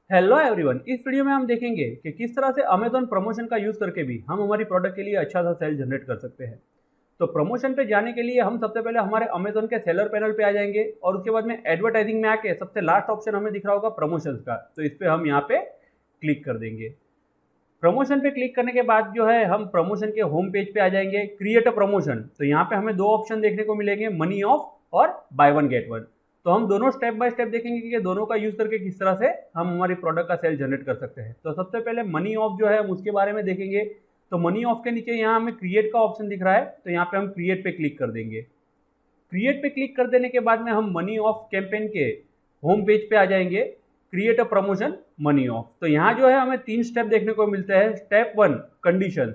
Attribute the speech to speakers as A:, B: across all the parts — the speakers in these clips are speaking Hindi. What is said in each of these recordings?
A: हेलो एवरीवन, इस वीडियो में हम देखेंगे कि किस तरह से अमेजॉन प्रमोशन का यूज़ करके भी हम हमारी प्रोडक्ट के लिए अच्छा सा सेल जनरेट कर सकते हैं। तो प्रमोशन पे जाने के लिए हम सबसे पहले हमारे अमेजॉन के सेलर पैनल पे आ जाएंगे और उसके बाद में एडवर्टाइजिंग में आके सबसे लास्ट ऑप्शन हमें दिख रहा होगा प्रमोशंस का, तो इस पर हम यहाँ पे क्लिक कर देंगे। प्रमोशन पे क्लिक करने के बाद जो है हम प्रमोशन के होम पेज पे आ जाएंगे, क्रिएट अ प्रमोशन। तो यहाँ पे हमें दो ऑप्शन देखने को मिलेंगे, मनी ऑफ और बाय वन गेट वन। तो हम दोनों स्टेप बाय स्टेप देखेंगे कि दोनों का यूज करके किस तरह से हम हमारी प्रोडक्ट का सेल जनरेट कर सकते हैं। तो सबसे पहले मनी ऑफ जो है हम उसके बारे में देखेंगे। तो मनी ऑफ के नीचे यहाँ हमें क्रिएट का ऑप्शन दिख रहा है, तो यहाँ पे हम क्रिएट पे क्लिक कर देंगे। क्रिएट पे क्लिक कर देने के बाद में हम मनी ऑफ कैंपेन के होम पेज पे आ जाएंगे, create a promotion money of. तो यहाँ जो है हमें 3 स्टेप देखने को मिलते हैं। स्टेप 1 कंडीशंस,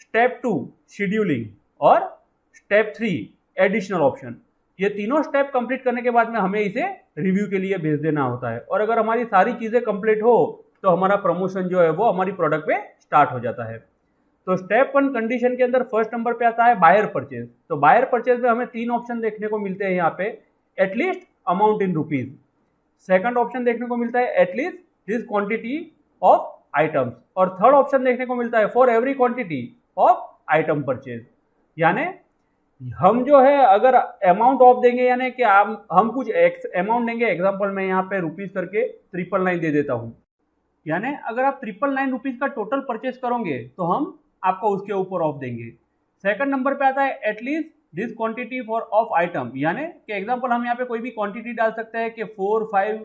A: स्टेप 2 शेड्यूलिंग और स्टेप 3 एडिशनल ऑप्शन। ये तीनों स्टेप कंप्लीट करने के बाद में हमें इसे रिव्यू के लिए भेज देना होता है, और अगर हमारी सारी चीज़ें कंप्लीट हो तो हमारा प्रमोशन जो है वो हमारी प्रोडक्ट पे स्टार्ट हो जाता है। तो स्टेप 1 कंडीशन के अंदर फर्स्ट नंबर पे आता है बायर परचेज। तो बायर परचेज में हमें 3 ऑप्शन देखने को मिलते हैं यहाँ पे, at least amount in rupees. Second option देखने को मिलता है at least this quantity of items, और थर्ड ऑप्शन देखने को मिलता है for every quantity of item purchase. यानी हम जो है अगर अमाउंट ऑफ देंगे, यानी कि हम कुछ अमाउंट देंगे, एग्जांपल मैं यहाँ पे रुपीज करके 999 दे देता हूँ। यानी अगर आप 999 रुपीज का टोटल परचेज करोगे तो हम आपको उसके ऊपर ऑफ देंगे। सेकंड नंबर पे आता है at least this quantity for of item, यानी कि एग्जांपल हम यहाँ पे कोई भी क्वांटिटी डाल सकते हैं कि 4 5,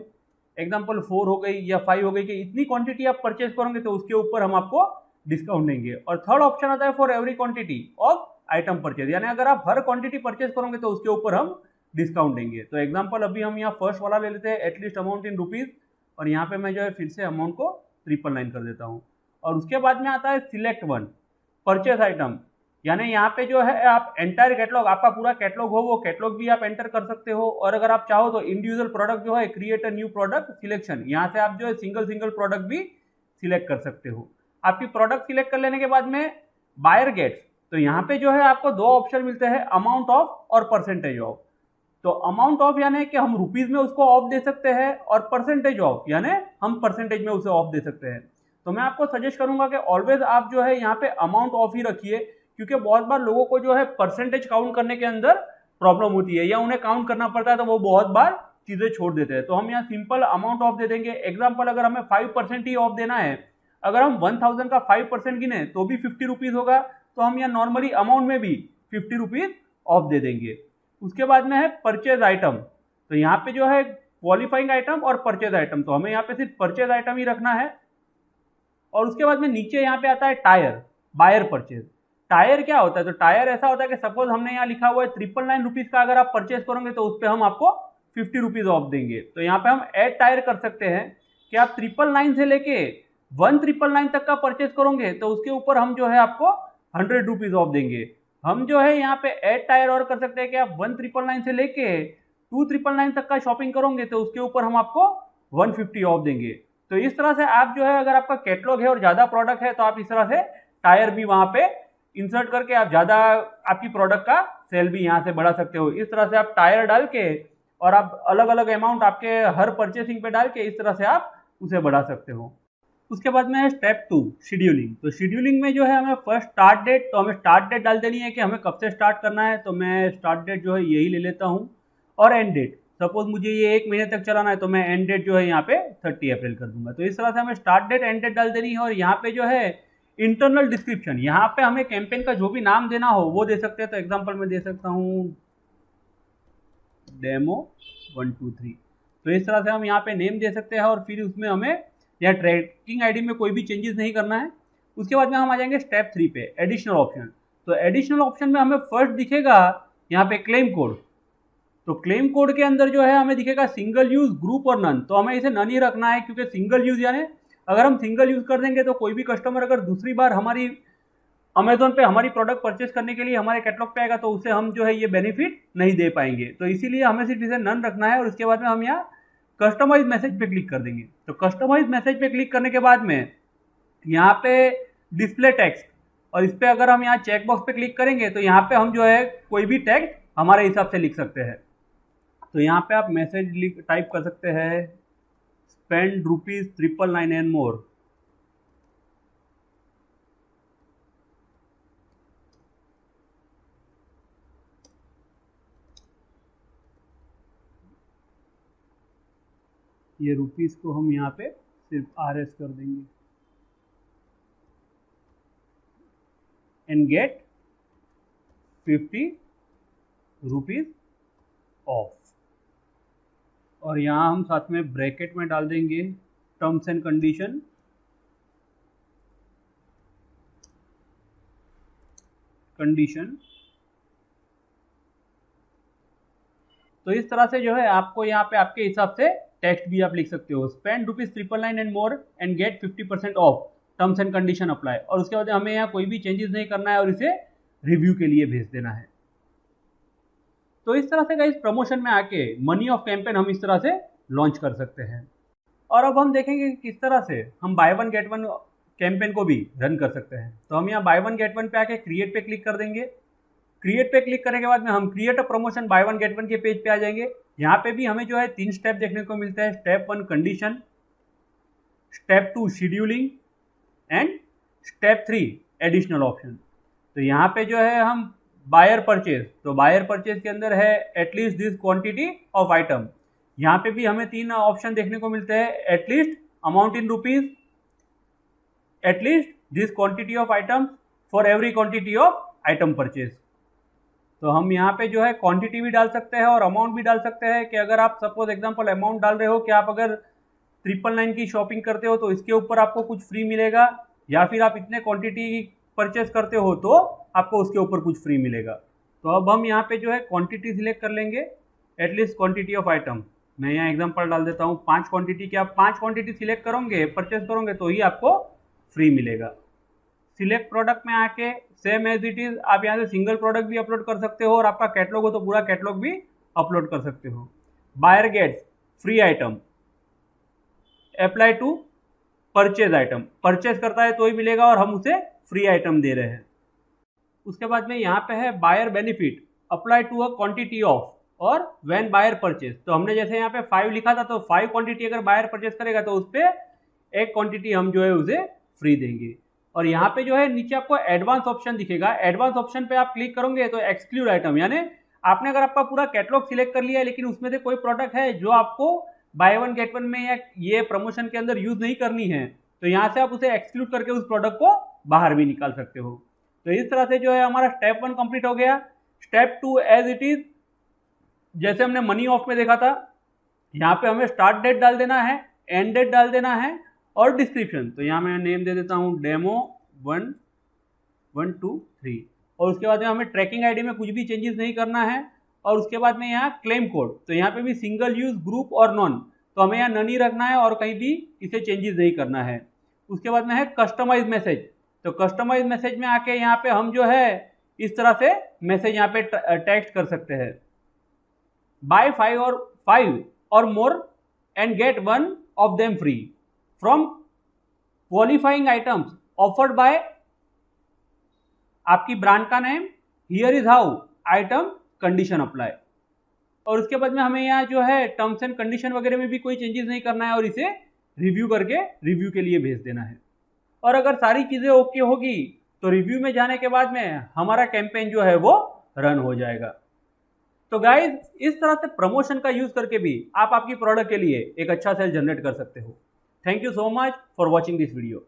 A: एग्जांपल 4 हो गई या 5 हो गई, कि इतनी क्वांटिटी आप परचेज करोगे तो उसके ऊपर हम आपको डिस्काउंट देंगे। और थर्ड ऑप्शन आता है for every quantity of item purchase, यानी अगर आप हर क्वांटिटी परचेज करोगे तो उसके ऊपर हम डिस्काउंट देंगे। तो एग्जांपल अभी हम यहाँ फर्स्ट वाला ले लेते हैं, एटलीस्ट अमाउंट इन रुपीज, और यहाँ पे मैं जो है फिर से अमाउंट को 999 कर देता हूँ। और उसके बाद में आता है सिलेक्ट वन परचेज आइटम, यानी यहाँ पे जो है आप एंटायर कैटलॉग, आपका पूरा कैटलॉग हो वो कैटलॉग भी आप एंटर कर सकते हो, और अगर आप चाहो तो इंडिविजुअल प्रोडक्ट जो है create a new product selection, यहाँ से आप जो है सिंगल प्रोडक्ट भी सिलेक्ट कर सकते हो। आपकी प्रोडक्ट सिलेक्ट कर लेने के बाद में बायर गेट्स, तो यहाँ पे जो है आपको दो ऑप्शन मिलते हैं, अमाउंट ऑफ और परसेंटेज ऑफ। तो अमाउंट ऑफ यानी कि हम रुपीज में उसको ऑफ दे सकते हैं, और परसेंटेज ऑफ यानी हम परसेंटेज में उसे ऑफ दे सकते हैं। तो मैं आपको सजेस्ट करूंगा कि ऑलवेज आप जो है यहाँ पे अमाउंट ऑफ ही रखिए, क्योंकि बहुत बार लोगों को जो है परसेंटेज काउंट करने के अंदर प्रॉब्लम होती है, या उन्हें काउंट करना पड़ता है, तो वो बहुत बार चीजें छोड़ देते हैं। तो हम यहाँ सिंपल अमाउंट ऑफ दे देंगे। एग्जाम्पल अगर हमें 5% ही ऑफ देना है, अगर हम 1000 का 5% गिने तो भी 50 रुपीज होगा, तो हम यहाँ नॉर्मली अमाउंट में भी 50 रुपीज ऑफ दे देंगे। उसके बाद में है परचेज आइटम, तो यहाँ पे जो है क्वालिफाइंग आइटम और परचेज आइटम, तो हमें यहाँ पे सिर्फ परचेज आइटम ही रखना है। और उसके बाद में नीचे यहाँ पे आता है टायर, बायर परचेज। टायर क्या होता है? तो टायर ऐसा होता है कि सपोज हमने यहाँ लिखा हुआ है 999 रुपीज का, अगर आप परचेज करोगे तो उस पर हम आपको 50 रुपीज ऑफ देंगे। तो यहाँ पे हम ऐड टायर कर सकते हैं कि आप 999 से लेके 1999 तक का परचेज करोगे तो उसके ऊपर हम जो है आपको 100 रुपीज ऑफ देंगे। हम जो है यहाँ पे ऐड टायर और कर सकते हैं कि आप 1999 से लेके 2999 तक का शॉपिंग करोगे तो उसके ऊपर हम आपको 150 ऑफ देंगे। तो इस तरह से आप जो है अगर आपका कैटलॉग है और ज्यादा प्रोडक्ट है तो आप इस तरह से टायर भी वहां पे इंसर्ट करके आप ज्यादा आपकी प्रोडक्ट का सेल भी यहाँ से बढ़ा सकते हो। इस तरह से आप टायर डाल के और आप अलग अलग अमाउंट आपके हर परचेसिंग पे डाल के इस तरह से आप उसे बढ़ा सकते हो। उसके बाद में है स्टेप 2 शेड्यूलिंग। तो शेड्यूलिंग में जो है हमें फर्स्ट स्टार्ट डेट, तो हमें स्टार्ट डेट डाल देनी है कि हमें कब से स्टार्ट करना है। तो मैं स्टार्ट डेट जो है यही ले लेता हूँ, और एंड डेट, सपोज मुझे ये 1 महीने तक चलाना है तो मैं एंड डेट जो है यहाँ पे 30 अप्रैल कर दूंगा। तो इस तरह से हमें स्टार्ट डेट एंड डेट डाल देनी है। और यहाँ पे जो है इंटरनल डिस्क्रिप्शन, यहाँ पे हमें कैंपेन का जो भी नाम देना हो वो दे सकते हैं। तो एग्जाम्पल मैं दे सकता हूँ डेमो 123। तो इस तरह से हम यहाँ पे नेम दे सकते हैं, और फिर उसमें हमें या ट्रैकिंग आईडी में कोई भी चेंजेस नहीं करना है। उसके बाद में हम आ जाएंगे स्टेप 3 पे, एडिशनल ऑप्शन। तो एडिशनल ऑप्शन में हमें फर्स्ट दिखेगा यहाँ पे क्लेम कोड। तो क्लेम कोड के अंदर जो है हमें दिखेगा सिंगल यूज, ग्रुप और नन। तो हमें इसे नन ही रखना है, क्योंकि सिंगल यूज यानी अगर हम सिंगल यूज कर देंगे तो कोई भी कस्टमर अगर दूसरी बार हमारी अमेजोन पे हमारी प्रोडक्ट परचेज करने के लिए हमारे कैटलॉग पे आएगा तो उसे हम जो है ये बेनिफिट नहीं दे पाएंगे। तो इसीलिए हमें सिर्फ इसे नन रखना है। और उसके बाद में हम यहाँ कस्टमाइज मैसेज पे क्लिक कर देंगे। तो कस्टमाइज मैसेज पे क्लिक करने के बाद में यहाँ पे डिस्प्ले टेक्स्ट, और इस पे अगर हम यहाँ चेक बॉक्स पे क्लिक करेंगे तो यहाँ पे हम जो है कोई भी टेक्स्ट हमारे हिसाब से लिख सकते हैं। तो यहाँ पे आप मैसेज टाइप कर सकते हैं, स्पेंड ₹999 एंड मोर। ये रुपीस को हम यहाँ पे सिर्फ RS कर देंगे एंड गेट ₹50 ऑफ। और यहाँ हम साथ में ब्रैकेट में डाल देंगे टर्म्स एंड कंडीशन। तो इस तरह से जो है आपको यहाँ पे आपके हिसाब से टेक्स्ट भी आप लिख सकते हो, spend ₹999 and more and get 50% off, terms and condition apply. और उसके बाद हमें यहाँ कोई भी चेंजेस नहीं करना है और इसे रिव्यू के लिए भेज देना है। तो इस तरह से गाइस प्रमोशन में आके मनी ऑफ कैंपेन हम इस तरह से लॉन्च कर सकते हैं। और अब हम देखेंगे कि किस तरह से हम by one get one campaign को भी रन कर सकते हैं। तो हम यहाँ बाय वन गेट वन पे आके क्रिएट पे क्लिक कर देंगे। क्रिएट पे क्लिक करने के बाद में हम create a promotion by one get one के पेज पे आ जाएंगे। यहाँ पे भी हमें जो है 3 स्टेप देखने को मिलते हैं। Step 1 condition, step 2 scheduling and step 3 additional option. तो यहाँ पे जो है हम बायर परचेज, तो बायर परचेज के अंदर है at least this quantity of item. यहाँ पे भी हमें 3 ऑप्शन देखने को मिलते हैं, at least, amount in rupees, at least this quantity of item for every quantity of item purchase. तो हम यहाँ पे जो है क्वांटिटी भी डाल सकते हैं और अमाउंट भी डाल सकते हैं कि अगर आप सपोज एग्जांपल अमाउंट डाल रहे हो कि आप अगर 999 की शॉपिंग करते हो तो इसके ऊपर आपको कुछ फ्री मिलेगा, या फिर आप इतने क्वांटिटी परचेस करते हो तो आपको उसके ऊपर कुछ फ्री मिलेगा। तो अब हम यहाँ पे जो है क्वांटिटी सिलेक्ट कर लेंगे, एटलीस्ट क्वांटिटी ऑफ आइटम। मैं यहाँ एग्जांपल डाल देता हूँ 5 क्वांटिटी की। आप 5 क्वांटिटी सिलेक्ट करोगे, परचेस करोगे तो ही आपको फ्री मिलेगा। सिलेक्ट प्रोडक्ट में आके सेम एज इट इज आप यहाँ से सिंगल प्रोडक्ट भी अपलोड कर सकते हो और आपका कैटलॉग हो तो पूरा कैटलॉग भी अपलोड कर सकते हो। Buyer gets free item, apply to purchase item, purchase करता है तो ही मिलेगा और हम उसे फ्री आइटम दे रहे हैं। उसके बाद में यहाँ पे है buyer benefit, apply to a quantity of और व्हेन बायर परचेज। तो हमने जैसे यहाँ पे 5 लिखा था तो 5 क्वांटिटी अगर बायर परचेज करेगा तो उस पर 1 क्वांटिटी हम जो है उसे फ्री देंगे। और यहाँ पे जो है नीचे आपको एडवांस ऑप्शन दिखेगा, एडवांस ऑप्शन पे आप क्लिक करोगे तो एक्सक्लूड आइटम, यानी आपने अगर आपका पूरा कैटलॉग सिलेक्ट कर लिया है लेकिन उसमें से कोई प्रोडक्ट है जो आपको बाय वन गेट वन में या ये प्रमोशन के अंदर यूज नहीं करनी है तो यहाँ से आप उसे एक्सक्लूड करके उस प्रोडक्ट को बाहर भी निकाल सकते हो। तो इस तरह से जो है हमारा स्टेप 1 कंप्लीट हो गया। स्टेप 2 एज इट इज जैसे हमने मनी ऑफ में देखा था, यहाँ पे हमें स्टार्ट डेट डाल देना है, एंड डेट डाल देना है और डिस्क्रिप्शन। तो यहाँ मैं नेम दे देता हूँ डेमो 1 1 2 3 और उसके बाद में हमें ट्रैकिंग आईडी में कुछ भी चेंजेस नहीं करना है। और उसके बाद में यहाँ क्लेम कोड, तो यहाँ पे भी सिंगल यूज, ग्रुप और नॉन, तो हमें यहाँ नन ही रखना है और कहीं भी इसे चेंजेस नहीं करना है। उसके बाद में है कस्टमाइज मैसेज, तो कस्टमाइज मैसेज में आके यहाँ पे हम जो है इस तरह से मैसेज यहाँ पे टेक्स्ट कर सकते हैं, बाय 5 और more and get 1 off them free from qualifying items offered by आपकी ब्रांड का name, here is how item condition apply. और उसके बाद में हमें यहाँ जो है टर्म्स एंड कंडीशन वगैरह में भी कोई चेंजेस नहीं करना है और इसे रिव्यू करके रिव्यू के लिए भेज देना है। और अगर सारी चीजें ओके होगी तो रिव्यू में जाने के बाद में हमारा कैंपेन जो है वो रन हो जाएगा। तो गाइज इस तरह से प्रमोशन का यूज करके भी आप आपकी प्रोडक्ट के लिए एक अच्छा सेल जनरेट कर सकते हो। Thank you so much for watching this video.